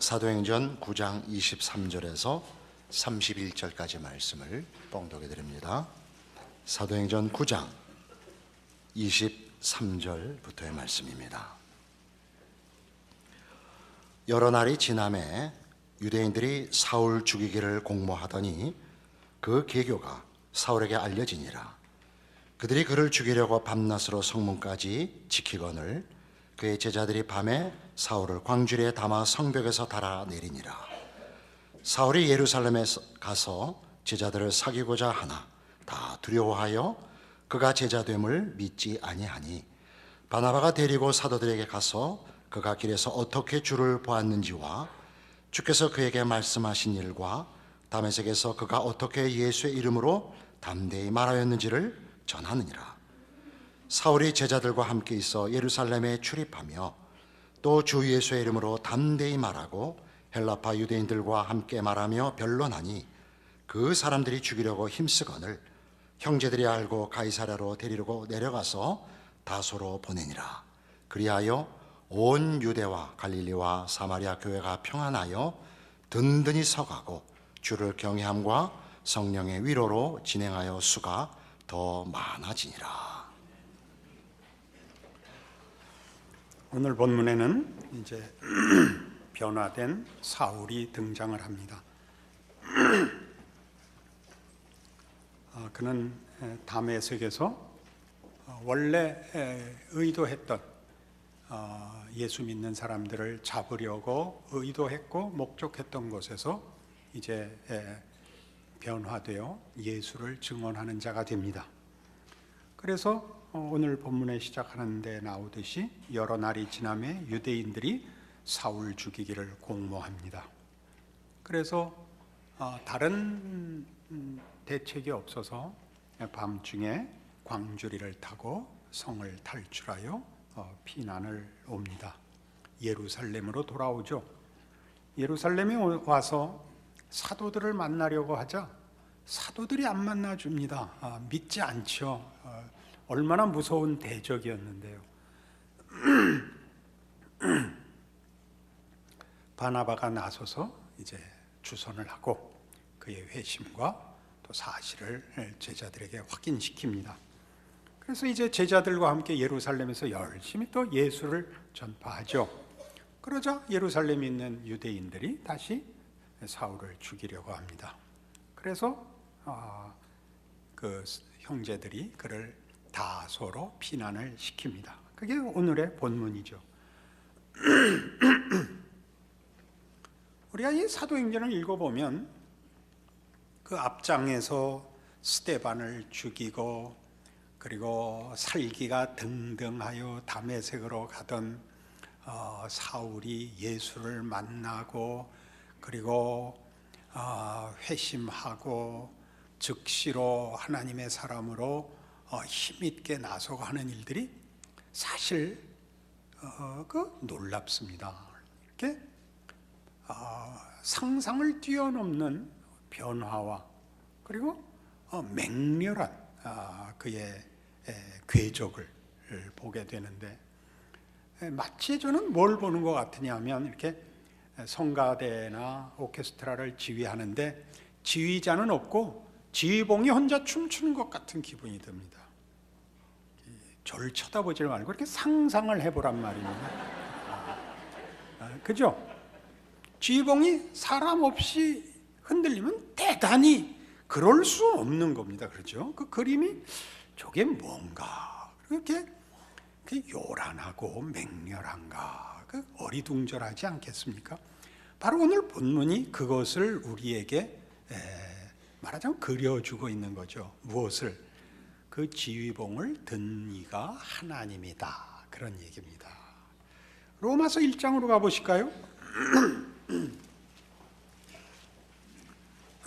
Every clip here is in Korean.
사도행전 9장 23절에서 31절까지 말씀을 봉독해 드립니다. 사도행전 9장 23절부터의 말씀입니다. 여러 날이 지남에 유대인들이 사울 죽이기를 공모하더니 그 계교가 사울에게 알려지니라. 그들이 그를 죽이려고 밤낮으로 성문까지 지키거늘 그의 제자들이 밤에 사울을 광주리에 담아 성벽에서 달아내리니라. 사울이 예루살렘에 가서 제자들을 사귀고자 하나 다 두려워하여 그가 제자됨을 믿지 아니하니, 바나바가 데리고 사도들에게 가서 그가 길에서 어떻게 주를 보았는지와 주께서 그에게 말씀하신 일과 다메섹에서 그가 어떻게 예수의 이름으로 담대히 말하였는지를 전하느니라. 사울이 제자들과 함께 있어 예루살렘에 출입하며 또 주 예수의 이름으로 담대히 말하고 헬라파 유대인들과 함께 말하며 변론하니, 그 사람들이 죽이려고 힘쓰거늘 형제들이 알고 가이사랴로 데리고 내려가서 다소로 보내니라. 그리하여 온 유대와 갈릴리와 사마리아 교회가 평안하여 든든히 서가고 주를 경외함과 성령의 위로로 진행하여 수가 더 많아지니라. 오늘 본문에는 이제 변화된 사울이 등장을 합니다. 그는 다메섹에서 원래 의도했던 예수 믿는 사람들을 잡으려고 의도했고 목적했던 곳에서 이제 변화되어 예수를 증언하는 자가 됩니다. 그래서 오늘 본문에 시작하는 데 나오듯이 여러 날이 지남에 유대인들이 사울 죽이기를 공모합니다. 그래서 다른 대책이 없어서 밤중에 광주리를 타고 성을 탈출하여 피난을 옵니다. 예루살렘으로 돌아오죠. 예루살렘에 와서 사도들을 만나려고 하자 사도들이 안 만나줍니다. 믿지 않죠. 얼마나 무서운 대적이었는데요. 바나바가 나서서 이제 주선을 하고 그의 회심과 또 사실을 제자들에게 확인시킵니다. 그래서 이제 제자들과 함께 예루살렘에서 열심히 또 예수를 전파하죠. 그러자 예루살렘에 있는 유대인들이 다시 사울을 죽이려고 합니다. 그래서 그 형제들이 그를 다소로 피난을 시킵니다. 그게 오늘의 본문이죠. 우리가 이 사도행전을 읽어보면 그 앞장에서 스데반을 죽이고 그리고 살기가 등등하여 다메섹으로 가던 사울이 예수를 만나고 그리고 회심하고 즉시로 하나님의 사람으로 힘있게 나서고 하는 일들이 사실 놀랍습니다. 이렇게 상상을 뛰어넘는 변화와 그리고 맹렬한 그의 궤적을 보게 되는데, 마치 저는 뭘 보는 것 같으냐면 이렇게 성가대나 오케스트라를 지휘하는데 지휘자는 없고 지휘봉이 혼자 춤추는 것 같은 기분이 듭니다. 저를 쳐다보지 말고 이렇게 상상을 해보란 말입니다. 그죠? 지휘봉이 사람 없이 흔들리면 대단히 그럴 수 없는 겁니다. 그렇죠? 그 그림이 저게 뭔가 그렇게 요란하고 맹렬한가, 어리둥절하지 않겠습니까? 바로 오늘 본문이 그것을 우리에게 말하자면 그려주고 있는 거죠. 무엇을? 그 지휘봉을 든 이가 하나님이다, 그런 얘기입니다. 로마서 1장으로 가보실까요?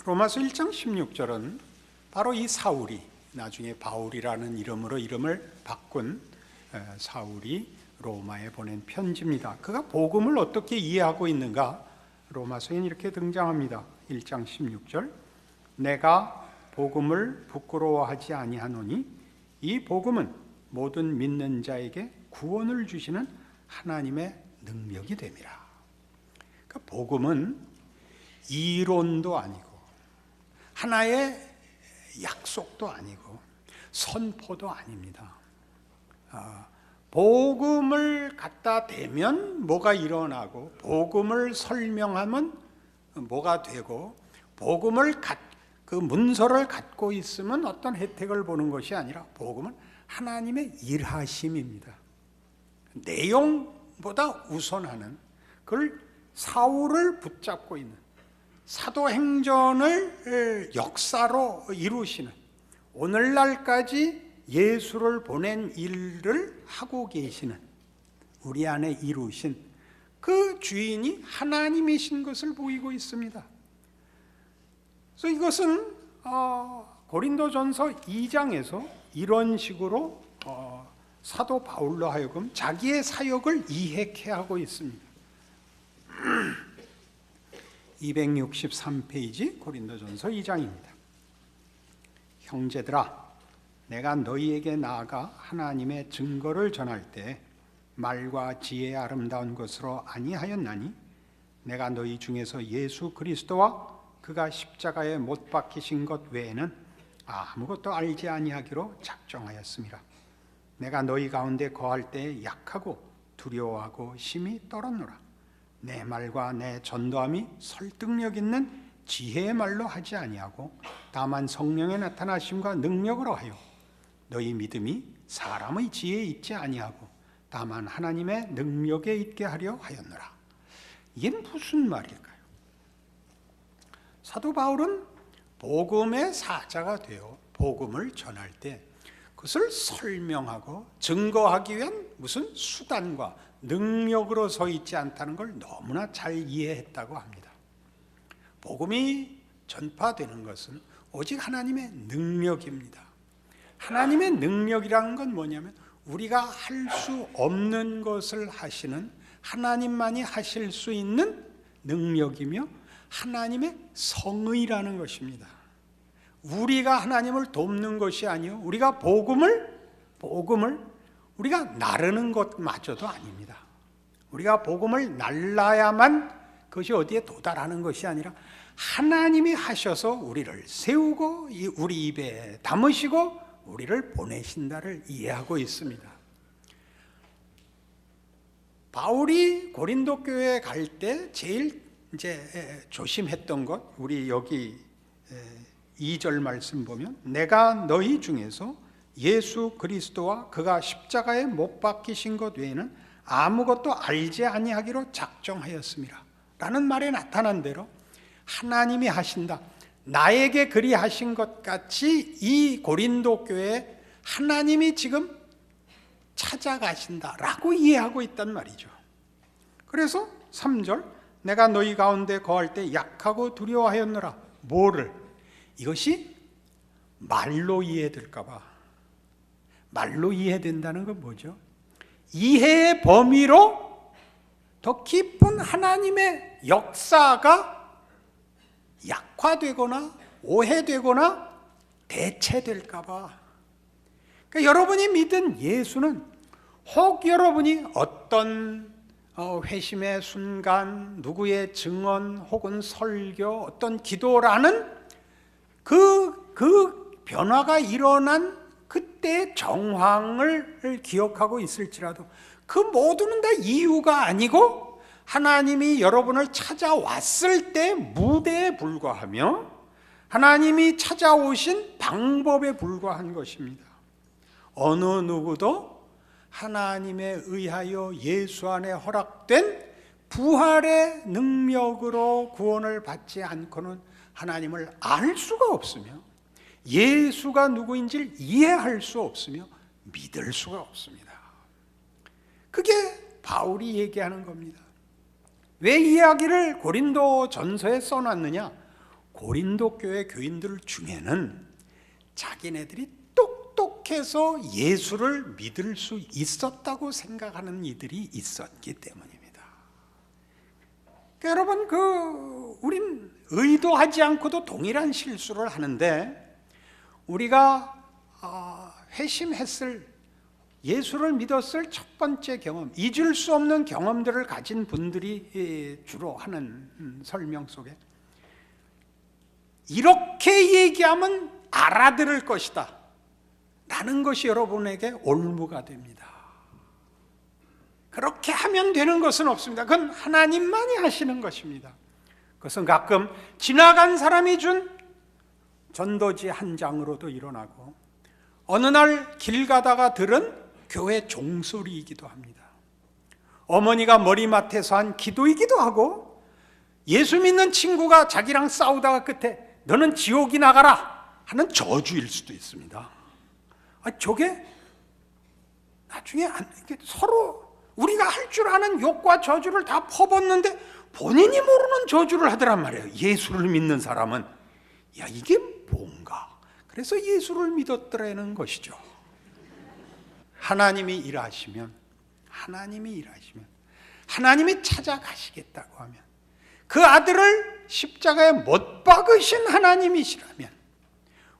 로마서 1장 16절은 바로 이 사울이 나중에 바울이라는 이름으로 이름을 바꾼 사울이 로마에 보낸 편지입니다. 그가 복음을 어떻게 이해하고 있는가? 로마서엔 이렇게 등장합니다. 1장 16절, 내가 복음을 부끄러워하지 아니하노니 이 복음은 모든 믿는 자에게 구원을 주시는 하나님의 능력이 됨이라. 그러니까 복음은 이론도 아니고 하나의 약속도 아니고 선포도 아닙니다. 복음을 갖다 대면 뭐가 일어나고 복음을 설명하면 뭐가 되고 복음을 그 문서를 갖고 있으면 어떤 혜택을 보는 것이 아니라 복음은 하나님의 일하심입니다. 내용보다 우선하는 그걸 사울을 붙잡고 있는 사도행전을 역사로 이루시는 오늘날까지 예수를 보낸 일을 하고 계시는 우리 안에 이루신 그 주인이 하나님이신 것을 보이고 있습니다. 그래서 이것은 고린도전서 2장에서 이런 식으로 사도 바울로 하여금 자기의 사역을 이해케 하고 있습니다. 263페이지 고린도전서 2장입니다. 형제들아, 내가 너희에게 나아가 하나님의 증거를 전할 때 말과 지혜의 아름다운 것으로 아니하였나니 내가 너희 중에서 예수 그리스도와 그가 십자가에 못 박히신 것 외에는 아무것도 알지 아니하기로 작정하였습니다. 내가 너희 가운데 거할 때 약하고 두려워하고 심히 떨었노라. 내 말과 내 전도함이 설득력 있는 지혜의 말로 하지 아니하고 다만 성령의 나타나심과 능력으로 하여 너희 믿음이 사람의 지혜에 있지 아니하고 다만 하나님의 능력에 있게 하려 하였노라. 이게 무슨 말일까요? 사도 바울은 복음의 사자가 되어 복음을 전할 때 그것을 설명하고 증거하기 위한 무슨 수단과 능력으로 서 있지 않다는 걸 너무나 잘 이해했다고 합니다. 복음이 전파되는 것은 오직 하나님의 능력입니다. 하나님의 능력이라는 건 뭐냐면 우리가 할 수 없는 것을 하시는 하나님만이 하실 수 있는 능력이며 하나님의 성의라는 것입니다. 우리가 하나님을 돕는 것이 아니요 우리가 복음을 우리가 나르는 것마저도 아닙니다. 우리가 복음을 날라야만 그것이 어디에 도달하는 것이 아니라 하나님이 하셔서 우리를 세우고 우리 입에 담으시고 우리를 보내신다를 이해하고 있습니다. 바울이 고린도 교회에 갈 때 제일 조심했던 것, 우리 여기 2절 말씀 보면 내가 너희 중에서 예수 그리스도와 그가 십자가에 못 박히신 것 외에는 아무것도 알지 아니하기로 작정하였습니다 라는 말에 나타난 대로 하나님이 하신다, 나에게 그리하신 것 같이 이 고린도 교회에 하나님이 지금 찾아가신다라고 이해하고 있단 말이죠. 그래서 3절 내가 너희 가운데 거할 때 약하고 두려워하였노라. 뭐를? 이것이 말로 이해될까 봐. 말로 이해된다는 건 뭐죠? 이해의 범위로 더 깊은 하나님의 역사가 약화되거나 오해되거나 대체될까 봐. 그러니까 여러분이 믿은 예수는 혹 여러분이 어떤 회심의 순간, 누구의 증언 혹은 설교, 어떤 기도라는 그 변화가 일어난 그때의 정황을 기억하고 있을지라도 그 모두는 다 이유가 아니고 하나님이 여러분을 찾아왔을 때 무대에 불과하며 하나님이 찾아오신 방법에 불과한 것입니다. 어느 누구도 하나님에 의하여 예수 안에 허락된 부활의 능력으로 구원을 받지 않고는 하나님을 알 수가 없으며 예수가 누구인지를 이해할 수 없으며 믿을 수가 없습니다. 그게 바울이 얘기하는 겁니다. 왜 이 이야기를 고린도 전서에 써놨느냐? 고린도 교회 교인들 중에는 자기네들이 똑똑해서 예수를 믿을 수 있었다고 생각하는 이들이 있었기 때문입니다. 그러니까 여러분, 우린 의도하지 않고도 동일한 실수를 하는데 우리가 회심했을 예수를 믿었을 첫 번째 경험, 잊을 수 없는 경험들을 가진 분들이 주로 하는 설명 속에 이렇게 얘기하면 알아들을 것이다 라는 것이 여러분에게 올무가 됩니다. 그렇게 하면 되는 것은 없습니다. 그건 하나님만이 하시는 것입니다. 그것은 가끔 지나간 사람이 준 전도지 한 장으로도 일어나고 어느 날 길 가다가 들은 교회 종소리이기도 합니다. 어머니가 머리맡에서 한 기도이기도 하고 예수 믿는 친구가 자기랑 싸우다가 끝에 너는 지옥이 나가라 하는 저주일 수도 있습니다. 저게 나중에 서로 우리가 할 줄 아는 욕과 저주를 다 퍼붓는데 본인이 모르는 저주를 하더란 말이에요. 예수를 믿는 사람은 야 이게 뭔가. 그래서 예수를 믿었더라는 것이죠. 하나님이 일하시면 하나님이 찾아가시겠다고 하면 그 아들을 십자가에 못 박으신 하나님이시라면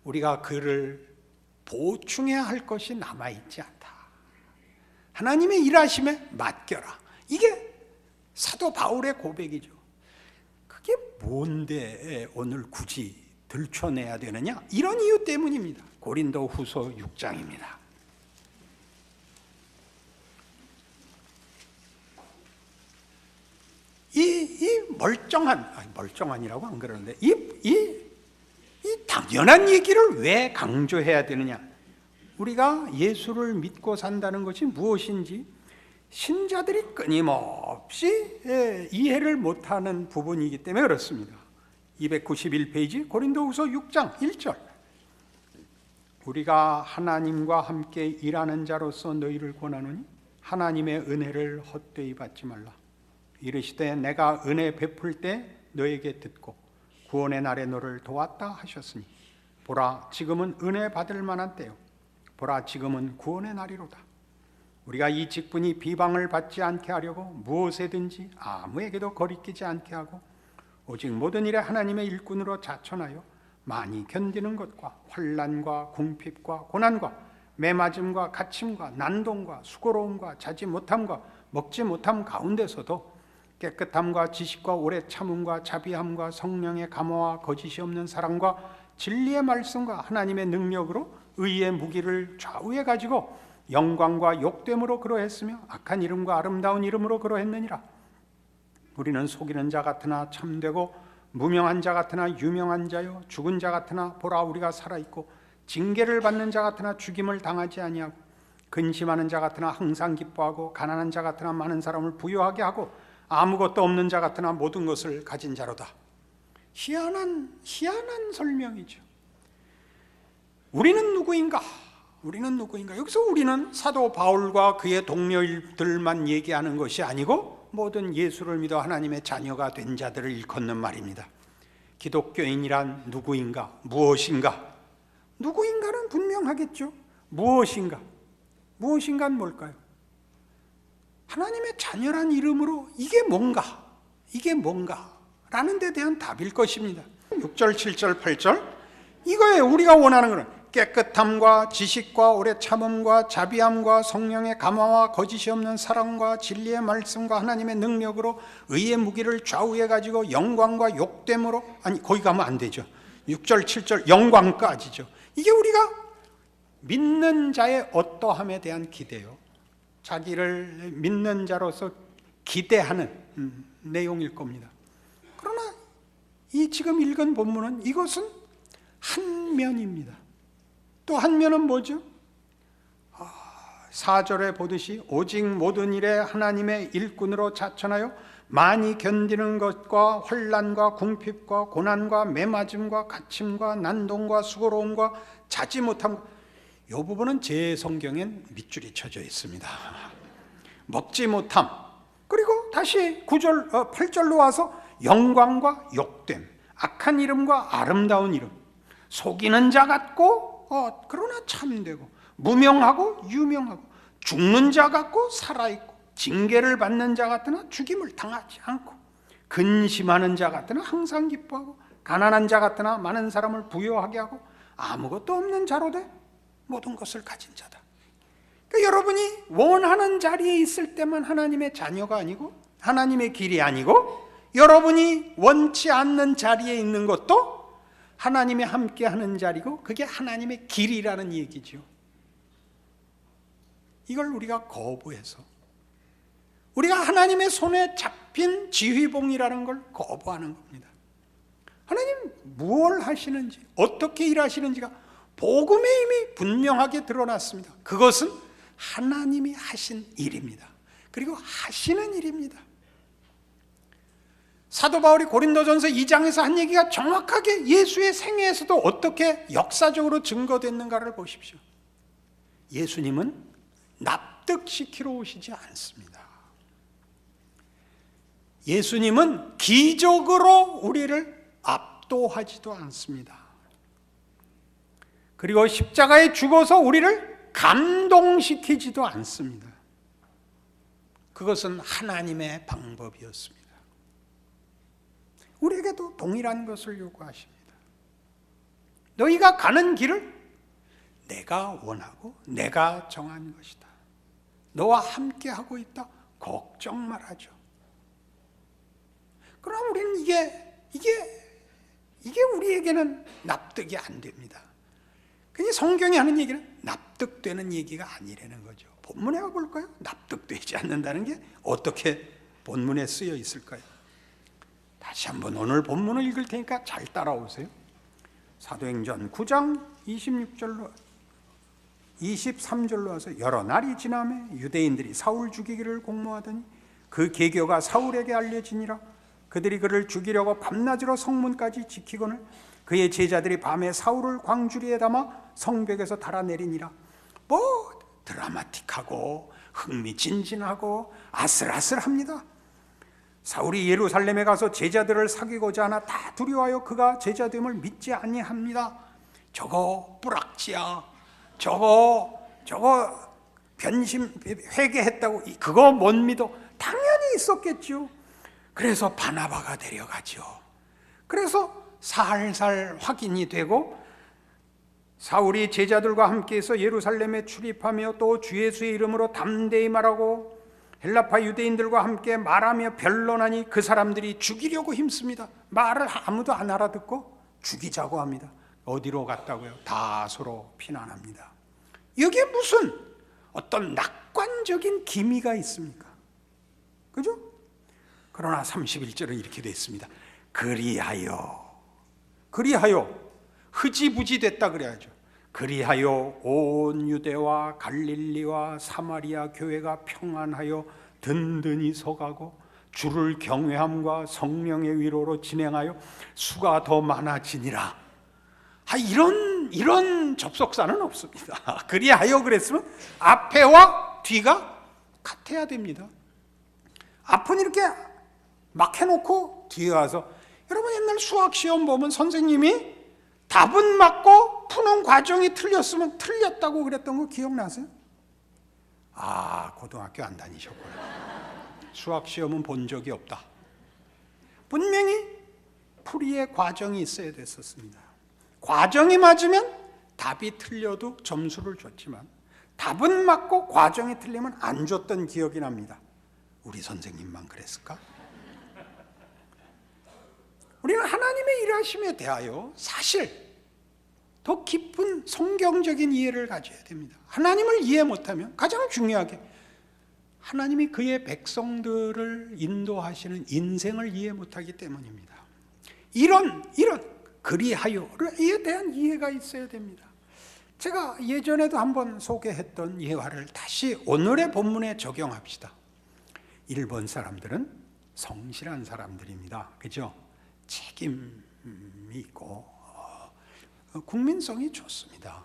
우리가 그를 보충해야 할 것이 남아있지 않다. 하나님의 일하심에 맡겨라. 이게 사도 바울의 고백이죠. 그게 뭔데 오늘 굳이 들춰내야 되느냐? 이런 이유 때문입니다. 고린도 후서 6장입니다. 이 멀쩡한이라고 안 그러는데 이 당연한 얘기를 왜 강조해야 되느냐? 우리가 예수를 믿고 산다는 것이 무엇인지 신자들이 끊임없이 이해를 못하는 부분이기 때문에 그렇습니다. 291페이지 고린도후서 6장 1절 우리가 하나님과 함께 일하는 자로서 너희를 권하노니 하나님의 은혜를 헛되이 받지 말라. 이르시되 내가 은혜 베풀 때 너에게 듣고 구원의 날에 너를 도왔다 하셨으니 보라 지금은 은혜 받을 만한 때요 보라 지금은 구원의 날이로다. 우리가 이 직분이 비방을 받지 않게 하려고 무엇에든지 아무에게도 거리끼지 않게 하고 오직 모든 일에 하나님의 일꾼으로 자천하여 많이 견디는 것과 환난과 궁핍과 고난과 매맞음과 갇힘과 난동과 수고로움과 자지 못함과 먹지 못함 가운데서도 깨끗함과 지식과 오래 참음과 자비함과 성령의 감화와 거짓이 없는 사랑과 진리의 말씀과 하나님의 능력으로 의의 무기를 좌우에 가지고 영광과 욕됨으로 그러했으며 악한 이름과 아름다운 이름으로 그러했느니라. 우리는 속이는 자 같으나 참되고 무명한 자 같으나 유명한 자요 죽은 자 같으나 보라 우리가 살아있고 징계를 받는 자 같으나 죽임을 당하지 아니하고 근심하는 자 같으나 항상 기뻐하고 가난한 자 같으나 많은 사람을 부유하게 하고 아무것도 없는 자 같으나 모든 것을 가진 자로다. 희한한 설명이죠. 우리는 누구인가? 여기서 우리는 사도 바울과 그의 동료들만 얘기하는 것이 아니고 모든 예수를 믿어 하나님의 자녀가 된 자들을 일컫는 말입니다. 기독교인이란 누구인가? 무엇인가? 누구인가는 분명하겠죠. 무엇인가는 뭘까요? 하나님의 자녀란 이름으로 이게 뭔가 라는 데 대한 답일 것입니다. 6절, 7절, 8절 이거예요. 우리가 원하는 것은 깨끗함과 지식과 오래 참음과 자비함과 성령의 감화와 거짓이 없는 사랑과 진리의 말씀과 하나님의 능력으로 의의 무기를 좌우해 가지고 영광과 욕됨으로 거기 가면 안 되죠. 6절, 7절 영광까지죠. 이게 우리가 믿는 자의 어떠함에 대한 기대요. 자기를 믿는 자로서 기대하는 내용일 겁니다. 그러나 이 지금 읽은 본문은 이것은 한 면입니다. 또 한 면은 뭐죠? 4절에 보듯이 오직 모든 일에 하나님의 일꾼으로 자천하여 많이 견디는 것과 환난과 궁핍과 고난과 매맞음과 갇힘과 난동과 수고로움과 자지 못함. 이 부분은 제 성경엔 밑줄이 쳐져 있습니다. 먹지 못함. 그리고 다시 8절로 와서 영광과 욕됨, 악한 이름과 아름다운 이름, 속이는 자 같고 그러나 참되고, 무명하고 유명하고, 죽는 자 같고 살아있고, 징계를 받는 자 같으나 죽임을 당하지 않고, 근심하는 자 같으나 항상 기뻐하고, 가난한 자 같으나 많은 사람을 부유하게 하고, 아무것도 없는 자로 돼 모든 것을 가진 자다. 그러니까 여러분이 원하는 자리에 있을 때만 하나님의 자녀가 아니고 하나님의 길이 아니고, 여러분이 원치 않는 자리에 있는 것도 하나님이 함께하는 자리고 그게 하나님의 길이라는 얘기죠. 이걸 우리가 거부해서, 우리가 하나님의 손에 잡힌 지휘봉이라는 걸 거부하는 겁니다. 하나님 무엇을 하시는지, 어떻게 일하시는지가 복음에 이미 분명하게 드러났습니다. 그것은 하나님이 하신 일입니다. 그리고 하시는 일입니다. 사도 바울이 고린도전서 2장에서 한 얘기가 정확하게 예수의 생애에서도 어떻게 역사적으로 증거됐는가를 보십시오. 예수님은 납득시키러 오시지 않습니다. 예수님은 기적으로 우리를 압도하지도 않습니다. 그리고 십자가에 죽어서 우리를 감동시키지도 않습니다. 그것은 하나님의 방법이었습니다. 우리에게도 동일한 것을 요구하십니다. 너희가 가는 길을 내가 원하고 내가 정한 것이다. 너와 함께 하고 있다. 걱정 말아줘. 그럼 우리는 이게 우리에게는 납득이 안 됩니다. 그냥 성경이 하는 얘기는 납득되는 얘기가 아니라는 거죠. 본문에 가볼까요? 납득되지 않는다는 게 어떻게 본문에 쓰여 있을까요? 다시 한번 오늘 본문을 읽을 테니까 잘 따라오세요. 사도행전 9장 23절로 와서 여러 날이 지나매 유대인들이 사울 죽이기를 공모하더니 그 계교가 사울에게 알려지니라. 그들이 그를 죽이려고 밤낮으로 성문까지 지키거늘 그의 제자들이 밤에 사울을 광주리에 담아 성벽에서 달아내리니라. 뭐 드라마틱하고 흥미진진하고 아슬아슬합니다. 사울이 예루살렘에 가서 제자들을 사귀고자 하나 다 두려워하여 그가 제자됨을 믿지 아니합니다. 저거 뿌락지야, 저거 변심 회개했다고 그거 못 믿어. 당연히 있었겠죠. 그래서 바나바가 데려가죠. 그래서 살살 확인이 되고 사울이 제자들과 함께해서 예루살렘에 출입하며 또 주 예수의 이름으로 담대히 말하고 헬라파 유대인들과 함께 말하며 변론하니 그 사람들이 죽이려고 힘씁니다. 말을 아무도 안 알아듣고 죽이자고 합니다. 어디로 갔다고요? 다소로 피난합니다. 여기에 무슨 어떤 낙관적인 기미가 있습니까? 그죠? 그러나 31절은 이렇게 되어 있습니다. 그리하여 흐지부지 됐다 그래야죠. 그리하여 온 유대와 갈릴리와 사마리아 교회가 평안하여 든든히 서가고 주를 경외함과 성령의 위로로 진행하여 수가 더 많아지니라. 이런 접속사는 없습니다. 그리하여 그랬으면 앞에와 뒤가 같아야 됩니다. 앞은 이렇게 막 해놓고 뒤에 와서, 여러분 옛날 수학 시험 보면 선생님이 답은 맞고 푸는 과정이 틀렸으면 틀렸다고 그랬던 거 기억나세요? 고등학교 안 다니셨구나. 수학 시험은 본 적이 없다. 분명히 풀이의 과정이 있어야 됐었습니다. 과정이 맞으면 답이 틀려도 점수를 줬지만 답은 맞고 과정이 틀리면 안 줬던 기억이 납니다. 우리 선생님만 그랬을까? 우리는 하나님의 일하심에 대하여 사실 더 깊은 성경적인 이해를 가져야 됩니다. 하나님을 이해 못하면 가장 중요하게 하나님이 그의 백성들을 인도하시는 인생을 이해 못하기 때문입니다. 이런 그리하여에 대한 이해가 있어야 됩니다. 제가 예전에도 한번 소개했던 예화를 다시 오늘의 본문에 적용합시다. 일본 사람들은 성실한 사람들입니다. 그죠? 책임이 있고 국민성이 좋습니다.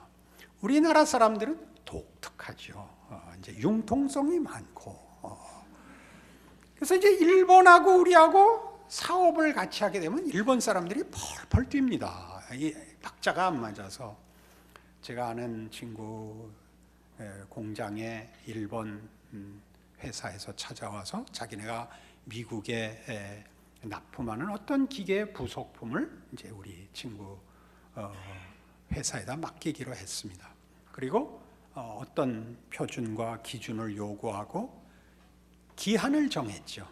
우리나라 사람들은 독특하죠. 이제 융통성이 많고 그래서 이제 일본하고 우리하고 사업을 같이 하게 되면 일본 사람들이 펄펄 뜁니다. 이 박자가 안 맞아서. 제가 아는 친구 공장에 일본 회사에서 찾아와서 자기네가 미국에 납품하는 어떤 기계 부속품을 이제 우리 친구 회사에다 맡기기로 했습니다. 그리고 어떤 표준과 기준을 요구하고 기한을 정했죠.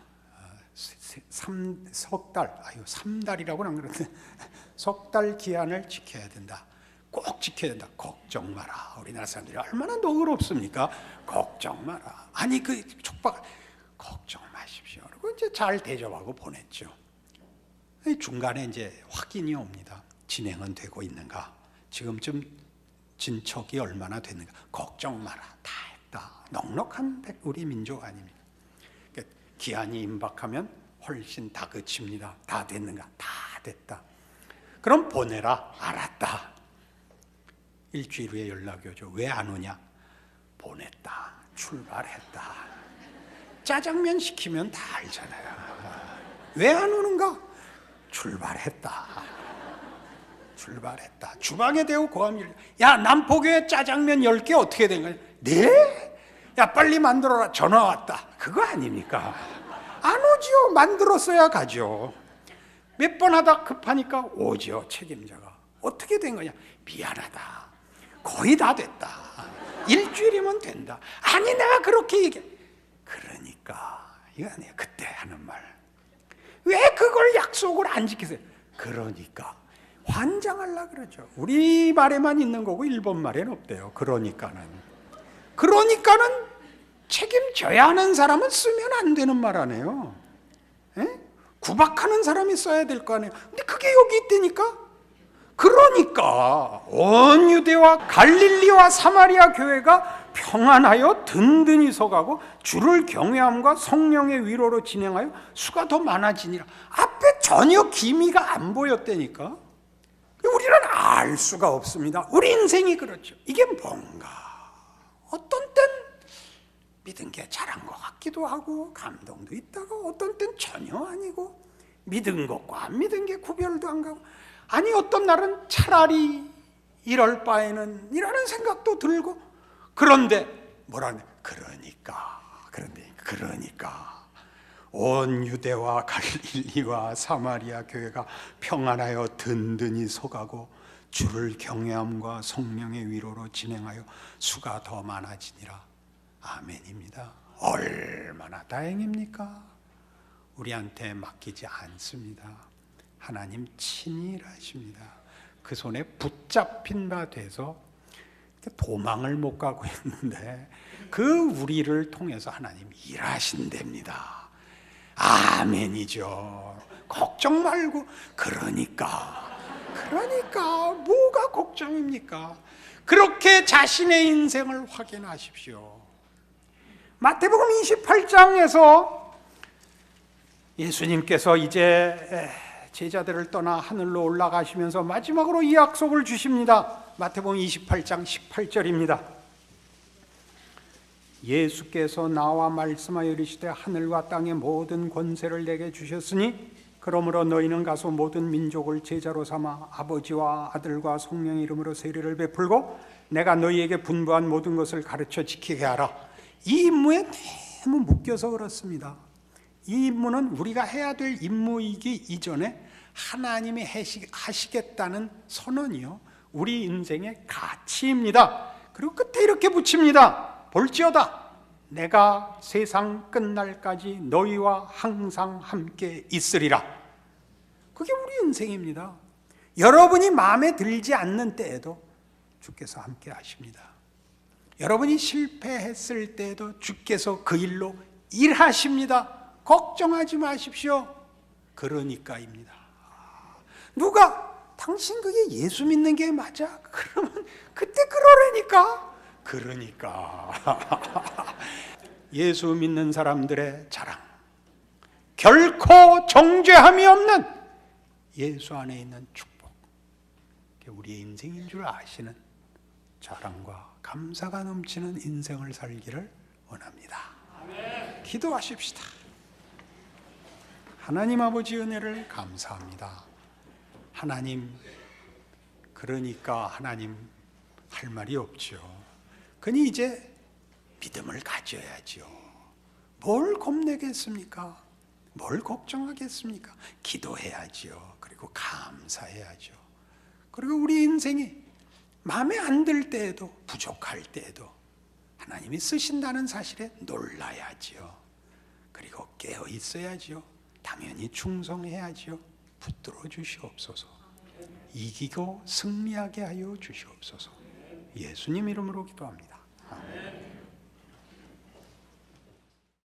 3달이라고는 안 그러는데 석 달 기한을 지켜야 된다. 꼭 지켜야 된다. 걱정 마라. 우리나라 사람들이 얼마나 너그럽습니까? 걱정 마라. 아니 그 촉박 걱정 마십시오. 그리고 이제 잘 대접하고 보냈죠. 중간에 이제 확인이 옵니다. 진행은 되고 있는가? 지금쯤 진척이 얼마나 됐는가? 걱정 마라. 다 했다. 넉넉한 우리 민족 아닙니까? 그러니까 기한이 임박하면 훨씬 다그칩니다. 다 됐는가? 다 됐다. 그럼 보내라. 알았다. 일주일 후에 연락이 오죠. 왜 안 오냐? 보냈다. 출발했다. 짜장면 시키면 다 알잖아요. 왜 안 오는가? 출발했다. 주방에 대고 고함질. 야, 남포교회 짜장면 10개 어떻게 된 거냐? 네? 야, 빨리 만들어라. 전화 왔다. 그거 아닙니까? 안 오지요. 만들었어야 가죠. 몇 번 하다 급하니까 오지요. 책임자가. 어떻게 된 거냐? 미안하다. 거의 다 됐다. 일주일이면 된다. 아니, 내가 그렇게 얘기해. 그러니까 이거 아니에요. 그때 하는 말. 왜 그걸 약속을 안 지키세요? 그러니까 환장하려고 그러죠. 우리 말에만 있는 거고 일본 말에는 없대요. 그러니까는 책임져야 하는 사람은 쓰면 안 되는 말 아니에요. 구박하는 사람이 써야 될 거 아니에요. 근데 그게 여기 있다니까. 그러니까 온 유대와 갈릴리와 사마리아 교회가 평안하여 든든히 서가고 주를 경외함과 성령의 위로로 진행하여 수가 더 많아지니라. 앞에 전혀 기미가 안 보였다니까. 우리는 알 수가 없습니다. 우리 인생이 그렇죠. 이게 뭔가 어떤 땐 믿은 게 잘한 것 같기도 하고 감동도 있다고, 어떤 땐 전혀 아니고 믿은 것과 안 믿은 게 구별도 안 가고, 아니 어떤 날은 차라리 이럴 바에는 이라는 생각도 들고. 그런데 뭐라네? 그러니까 온 유대와 갈릴리와 사마리아 교회가 평안하여 든든히 서가고 주를 경외함과 성령의 위로로 진행하여 수가 더 많아지니라. 아멘입니다. 얼마나 다행입니까? 우리한테 맡기지 않습니다. 하나님 친히 일하십니다. 그 손에 붙잡힌 바 돼서 도망을 못 가고 있는데 그 우리를 통해서 하나님 일하신답니다. 아멘이죠. 걱정 말고. 그러니까 뭐가 걱정입니까? 그렇게 자신의 인생을 확인하십시오. 마태복음 28장에서 예수님께서 이제 제자들을 떠나 하늘로 올라가시면서 마지막으로 이 약속을 주십니다. 마태복음 28장 18절입니다. 예수께서 나와 말씀하여 이르시되 하늘과 땅의 모든 권세를 내게 주셨으니 그러므로 너희는 가서 모든 민족을 제자로 삼아 아버지와 아들과 성령의 이름으로 세례를 베풀고 내가 너희에게 분부한 모든 것을 가르쳐 지키게 하라. 이 임무에 너무 묶여서 그렇습니다. 이 임무는 우리가 해야 될 임무이기 이전에 하나님이 하시겠다는 선언이요, 우리 인생의 가치입니다. 그리고 끝에 이렇게 붙입니다. 볼지어다 내가 세상 끝날까지 너희와 항상 함께 있으리라. 그게 우리 인생입니다. 여러분이 마음에 들지 않는 때에도 주께서 함께 하십니다. 여러분이 실패했을 때에도 주께서 그 일로 일하십니다. 걱정하지 마십시오. 그러니까입니다. 누가 당신 그게 예수 믿는 게 맞아? 그러면 그때 그러니까 예수 믿는 사람들의 자랑, 결코 정죄함이 없는 예수 안에 있는 축복, 우리의 인생인 줄 아시는 자랑과 감사가 넘치는 인생을 살기를 원합니다. 아멘. 기도하십시다. 하나님 아버지 은혜를 감사합니다. 하나님, 그러니까 하나님 할 말이 없죠. 그니 이제 믿음을 가져야죠. 뭘 겁내겠습니까? 뭘 걱정하겠습니까? 기도해야죠. 그리고 감사해야죠. 그리고 우리 인생이 마음에 안 들 때에도, 부족할 때에도 하나님이 쓰신다는 사실에 놀라야지요. 그리고 깨어 있어야지요. 당연히 충성해야지요. 붙들어 주시옵소서. 이기고 승리하게 하여 주시옵소서. 예수님 이름으로 기도합니다.